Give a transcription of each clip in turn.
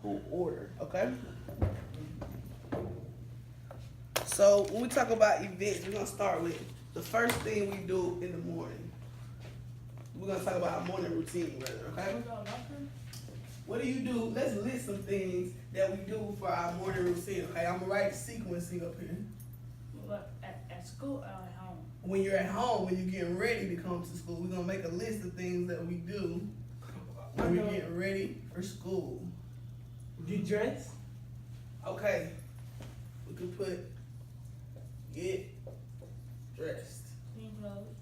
order, okay? So when we talk about events, we're gonna start with the first thing we do in the morning. We're gonna talk about our morning routine, rather, okay? What do you do? Let's list some things that we do for our morning routine, okay? I'm gonna write sequencing up here. At school or at home? When you're at home, when you're getting ready to come to school, we're gonna make a list of things that we do when we're getting ready for school. Get dressed. Okay, we could put get dressed. Clean clothes.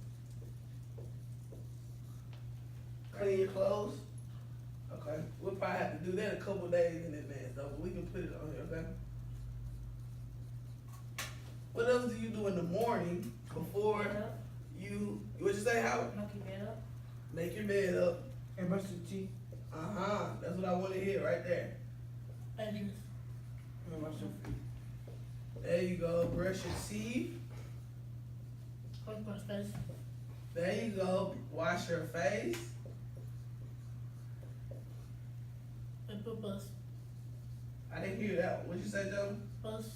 Clean your clothes. Okay, we'll probably have to do that a couple of days in advance though, but we can put it on here, okay? What else do you do in the morning before Get up. what'd you say, Howard? Knock your bed up. Make your bed up. And brush your teeth. That's what I want to hear right there. And And wash your feet. There you go, brush your teeth. wash my face. There you go, wash your face. And put bus. I didn't hear that one. What'd you say, Joe? Bus.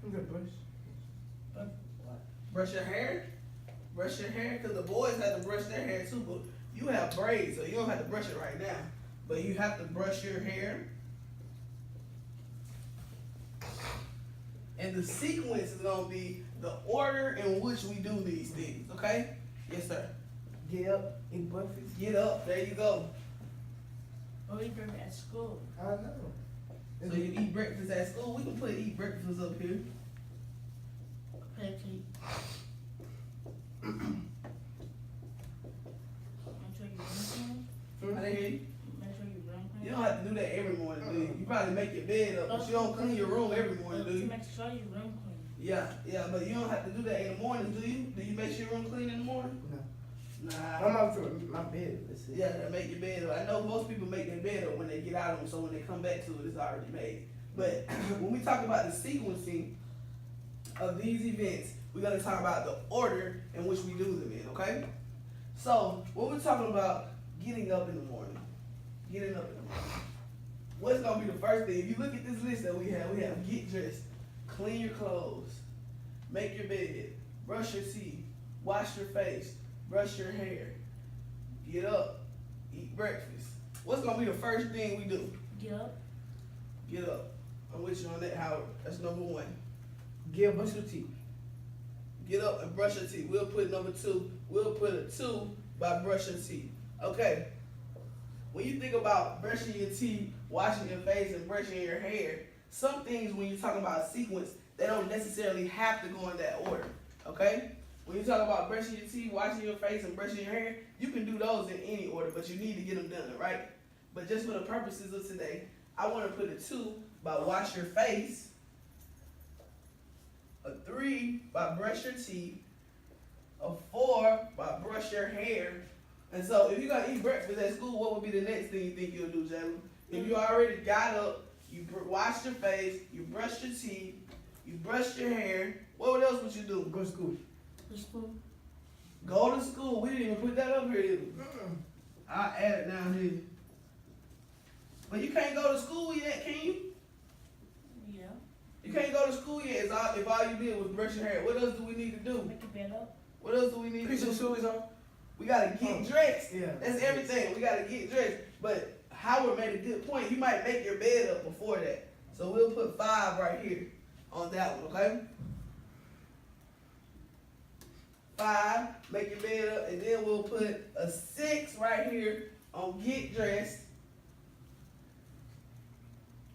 You got brush. Brush your hair? Brush your hair? Because the boys have to brush their hair too, but you have braids, so you don't have to brush it right now. But you have to brush your hair. And the sequence is going to be the order in which we do these things, okay? Yes, sir. Get up, eat breakfast. Get up. There you go. Or we drink at school. I know. So you eat breakfast at school. We can put eat breakfast up here. Pancake. Make sure you room clean. I didn't hear you. Make sure you room clean. You don't have to do that every morning, do you? You probably make your bed up, but you don't clean your room every morning, do To you? make sure you room clean. Yeah, but you don't have to do that in the morning, do you? Do you make sure your room clean in the morning? No. Nah. I'm out for my bed. That's it. Yeah, make your bed up. I know most people make their bed up when they get out of them, so when they come back to it, it's already made. But when we talk about the sequencing of these events, we're gonna talk about the order in which we do them in, okay? So when we're talking about getting up in the morning, what's gonna be the first thing? If you look at this list that we have get dressed, clean your clothes, make your bed, brush your teeth, wash your face, brush your hair, get up, eat breakfast. What's gonna be the first thing we do? Get up. Get up. I'm with you on that, Howard. That's number one. Get up, brush your teeth. Get up and brush your teeth. We'll put number two. We'll put a 2 by brush your teeth. Okay. When you think about brushing your teeth, washing your face, and brushing your hair, some things when you're talking about a sequence, they don't necessarily have to go in that order. Okay? When you talk about brushing your teeth, washing your face, and brushing your hair, you can do those in any order, but you need to get them done, right? But just for the purposes of today, I want to put a 2 by wash your face, a 3 by brush your teeth, a 4 by brush your hair. And so if you're going to eat breakfast at school, what would be the next thing you think you'll do, Jalen? If you already got up, you washed your face, you brushed your teeth, you brushed your hair, what else would you do? Go to school. To school. Go to school. We didn't even put that up here, did we? I'll add it down here. But you can't go to school yet, can you? Yeah. You can't go to school yet if all you did was brush your hair. What else do we need to do? Make your bed up. What else do we need Put to your do? shoes on. We gotta get dressed. Yeah. That's everything. We gotta get dressed. But Howard made a good point. You might make your bed up before that. So we'll put 5 right here on that one, okay? 5, make your bed up, and then we'll put a 6 right here on get dressed.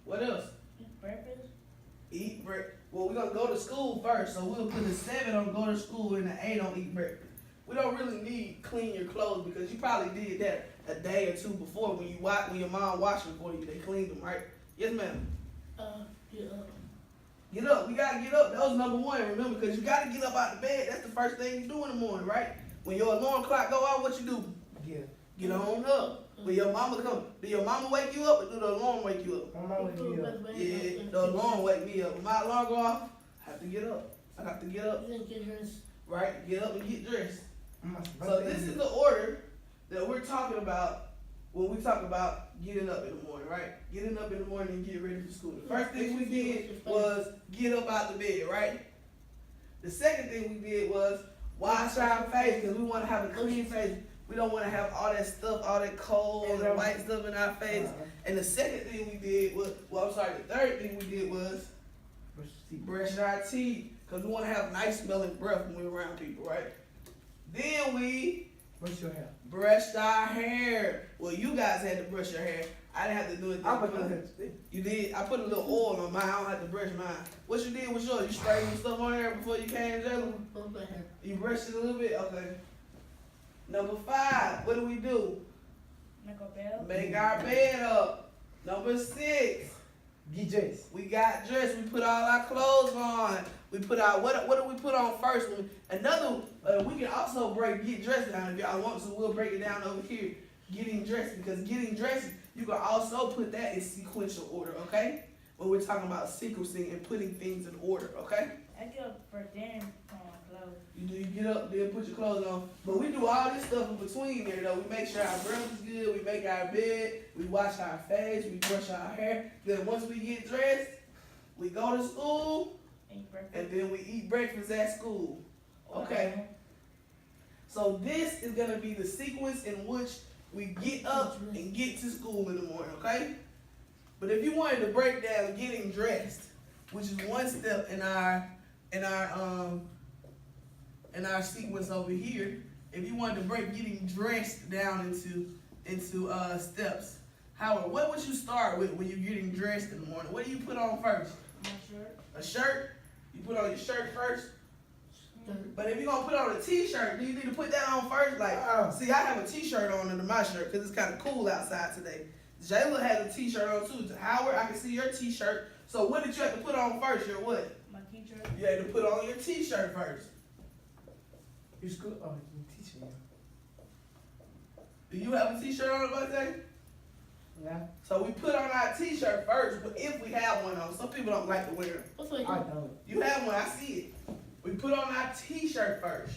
What else? Eat breakfast. Eat breakfast. Well, we're gonna go to school first, so we'll put a 7 on go to school and an 8 on eat breakfast. We don't really need clean your clothes because you probably did that a day or 2 before when your mom washed them for you. They cleaned them, right? Yes, ma'am. Get up. Get up. We gotta get up. That was number 1. Remember, because you gotta get up out of bed. That's the first thing you do in the morning, right? When your alarm clock go out, what you do? Yeah. Get on up. When your mama come, do your mama wake you up or do the alarm wake you up? My mom wake me up. Yeah, the alarm wake me up. When my alarm go off, I have to get up. I have to get up. You didn't get dressed. Right? Get up and get dressed. My So this is the order that we're talking about when we talk about getting up in the morning, right? Getting up in the morning and get ready for school. The first thing we did was get up out the bed, right? The second thing we did was wash our face because we want to have a clean face. We don't want to have all that stuff, all that cold and white stuff in our face. And the second thing we did was, the third thing we did was brush our teeth because we want to have nice smelling breath when we're around people, right? Then we Brush your hair. brushed our hair. Well, you guys had to brush your hair. I didn't have to do it. I put on it. You did? I put a little oil on mine. I don't have to brush mine. What you did with yours? You sprayed some stuff on there before you came, Jalen? You brushed it a little bit? Okay. Number 5, what do we do? Make a bed. Make our bed up. Number 6, Get dressed. we got dressed. We put all our clothes on. We put our, what do we put on first? We can also get dressed down if y'all want to. We'll break it down over here. Getting dressed, because getting dressed, you can also put that in sequential order, okay? When we're talking about sequencing and putting things in order, okay? I get up for then put on my clothes. You get up, then put your clothes on. But we do all this stuff in between there, though. We make sure our breath is good. We make our bed. We wash our face. We brush our hair. Then once we get dressed, we go to school, Eat breakfast. and then we eat breakfast at school. Okay? So this is going to be the sequence in which we get up and get to school in the morning, okay? But if you wanted to break down getting dressed, which is one step in our sequence over here, if you wanted to break getting dressed down into steps, Howard, what would you start with when you're getting dressed in the morning? What do you put on first? My shirt. A shirt? You put on your shirt first? But if you're gonna put on a t-shirt, do you need to put that on first? Like, see, I have a t-shirt on under my shirt because it's kind of cool outside today. Jayla has a t-shirt on too. Howard, I can see your t-shirt. So what did you have to put on first? Your what? My t-shirt. You had to put on your t-shirt first. You school? Oh, you teaching me. Do you have a t-shirt on about that? Yeah. So we put on our t-shirt first, but if we have one on, some people don't like to wear them. What's like? I don't. You have one, I see it. We put on our t-shirt first.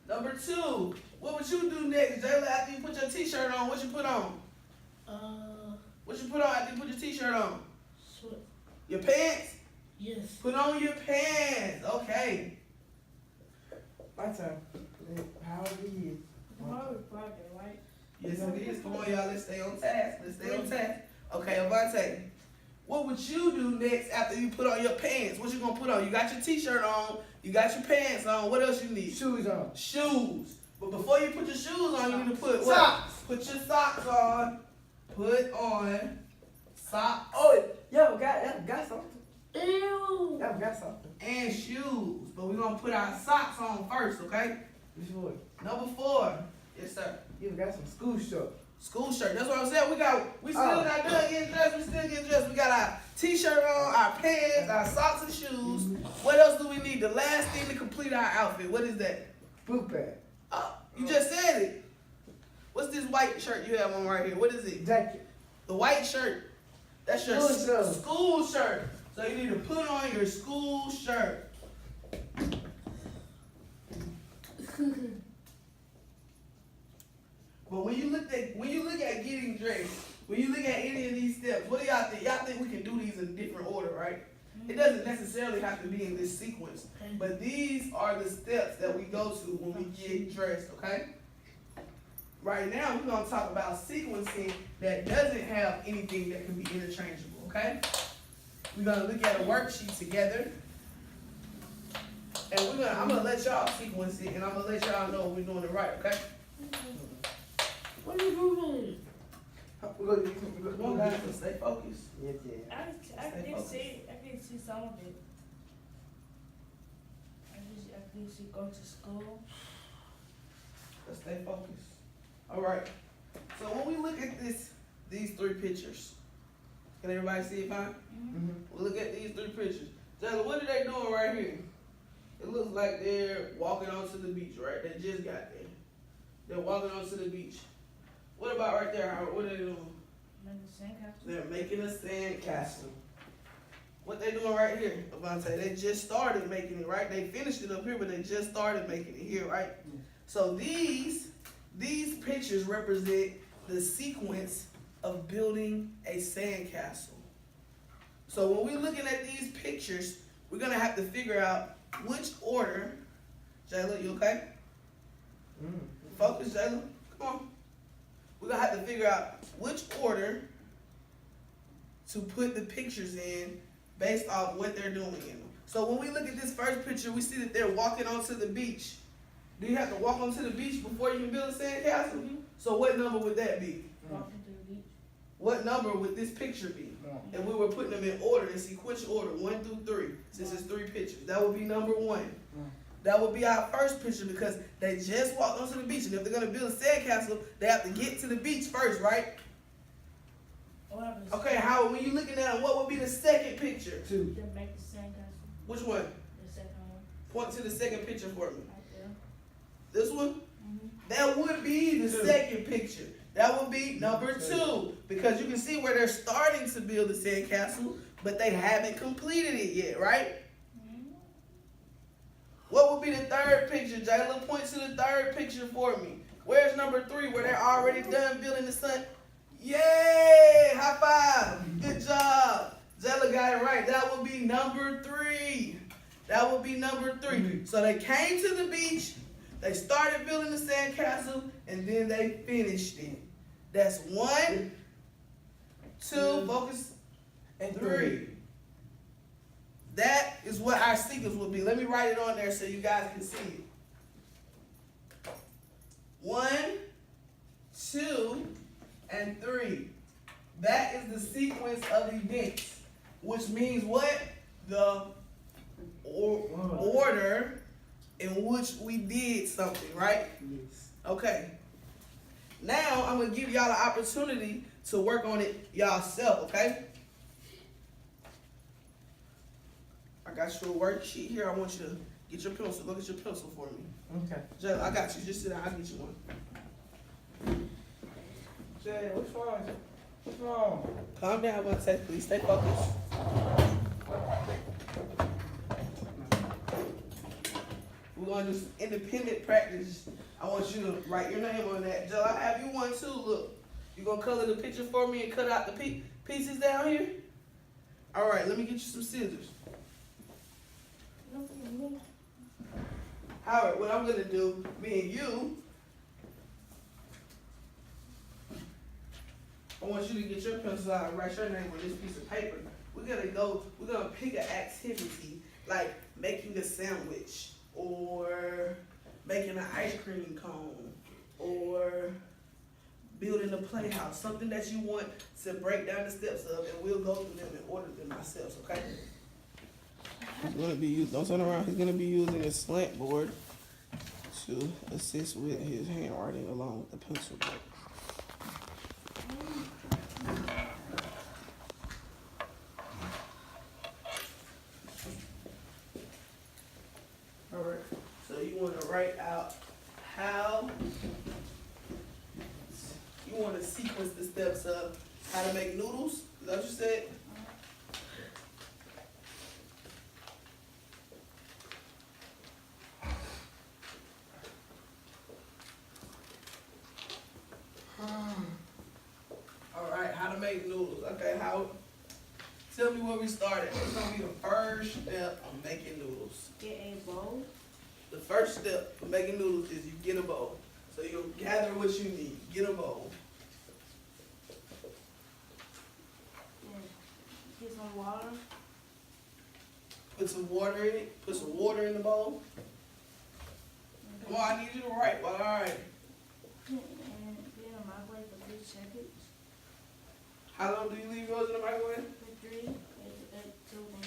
Number 2, what would you do next, Jayla, after you put your t-shirt on? What you put on? What you put on after you put your t-shirt on? Sweat. Your pants? Yes. Put on your pants. Okay. My turn. How old are you? Tomorrow is Friday, right? Yes, it is. Come on, y'all. Let's stay on task. Okay, Avante. What would you do next after you put on your pants? What you gonna put on? You got your t-shirt on. You got your pants on. What else you need? Shoes on. Shoes. But before you put your shoes on, you need to put what? Socks. Put your socks on. Put on socks. Oh, y'all got something. Ew. Y'all got something. And shoes. But we're gonna put our socks on first, okay? Which one? Number 4. Yes, sir. You got some school shorts. School shirt. That's what I'm saying. We still not done getting dressed. We still getting dressed. We got our t-shirt on, our pants, our socks and shoes. What else do we need? The last thing to complete our outfit. What is that? Boot bag. Oh, you just said it. What's this white shirt you have on right here? What is it? Jacket. The white shirt. That's your School shirt. school shirt. So you need to put on your school shirt. But when you look at getting dressed, when you look at any of these steps, what do y'all think? Y'all think we can do these in different order, right? It doesn't necessarily have to be in this sequence, but these are the steps that we go to when we get dressed, okay? Right now, we're gonna talk about sequencing that doesn't have anything that can be interchangeable, okay? We're gonna look at a worksheet together, and I'm gonna let y'all sequence it, and I'm gonna let y'all know we're doing it right, okay? What are you moving? We're going Come on, guys, let's stay focused. Yes. I can see some of it. I can see go to school. Let's stay focused. All right. So when we look at these 3 pictures, can everybody see it fine? Mm-hmm. We look at these 3 pictures. Jayla, what are they doing right here? It looks like they're walking onto the beach, right? They just got there. They're walking onto the beach. What about right there, Howard? What are they doing? They're making a sand castle. What they doing right here, Avante? They just started making it, right? They finished it up here, but they just started making it here, right? Yeah. So these pictures represent the sequence of building a sandcastle. So when we're looking at these pictures, we're gonna have to figure out which order. Jayla, you okay? Focus, Jayla. Come on. We're gonna have to figure out which order to put the pictures in based off what they're doing in them. So when we look at this first picture, we see that they're walking onto the beach. Do you have to walk onto the beach before you can build a sandcastle? Mhm. So what number would that be? Walking to the beach. What number would this picture be? If we were putting them in order, in sequential order, 1 through 3, since it's 3 pictures, that would be number 1. That would be our first picture because they just walked onto the beach, and if they're gonna build a sandcastle, they have to get to the beach first, right? Whatever. Okay, Howard, when you looking at it, what would be the second picture? 2. Then make the sandcastle. Which one? The second one. Point to the second picture for me. Right there. This one? Mm-hmm. That would be the second picture. That would be number 2 because you can see where they're starting to build the sandcastle, but they haven't completed it yet, right? What would be the third picture? Jayla, point to the third picture for me. Where's number 3 where they're already done building the sun? Yay! High five! Good job. Jayla got it right. That would be number 3. That would be number 3. So they came to the beach, they started building the sandcastle, and then they finished it. That's 1, 2, focus, And 3. That is what our sequence will be. Let me write it on there so you guys can see it. 1, 2, and 3. That is the sequence of events, which means what? The order in which we did something, right? Yes. Okay. Now I'm gonna give y'all an opportunity to work on it yourself, okay? I got you a worksheet here. I want you to get your pencil. Go get your pencil for me. Okay. Jay, I got you. Just sit down. I'll get you one. Jay, what's wrong? What's wrong? Calm down, Monte. Please stay focused. We're gonna do some independent practice. I want you to write your name on that. Joe, I have you one too. Look, you gonna color the picture for me and cut out the pieces down here? All right, let me get you some scissors. Howard, what I'm gonna do, me and you, I want you to get your pencil out and write your name on this piece of paper. We're gonna pick an activity like making a sandwich or making an ice cream cone or building a playhouse, something that you want to break down the steps of, and we'll go through them and order them ourselves, okay? He's gonna be using, don't turn around, he's gonna be using a slant board to assist with his handwriting along with the pencil board. All right, so you wanna write out how, you wanna sequence the steps of how to make noodles, is that what you said? All right, how to make noodles. Okay, how? Tell me where we started. What's gonna be the first step of making noodles? Get a bowl. The first step of making noodles is you get a bowl. So you'll gather what you need. Get a bowl. Then get some water. Put some water in it. Put some water in the bowl. Come on, I need you to write. Well, all right. And then a microwave for 3 seconds. How long do you leave yours in the microwave? For 3, at 2 and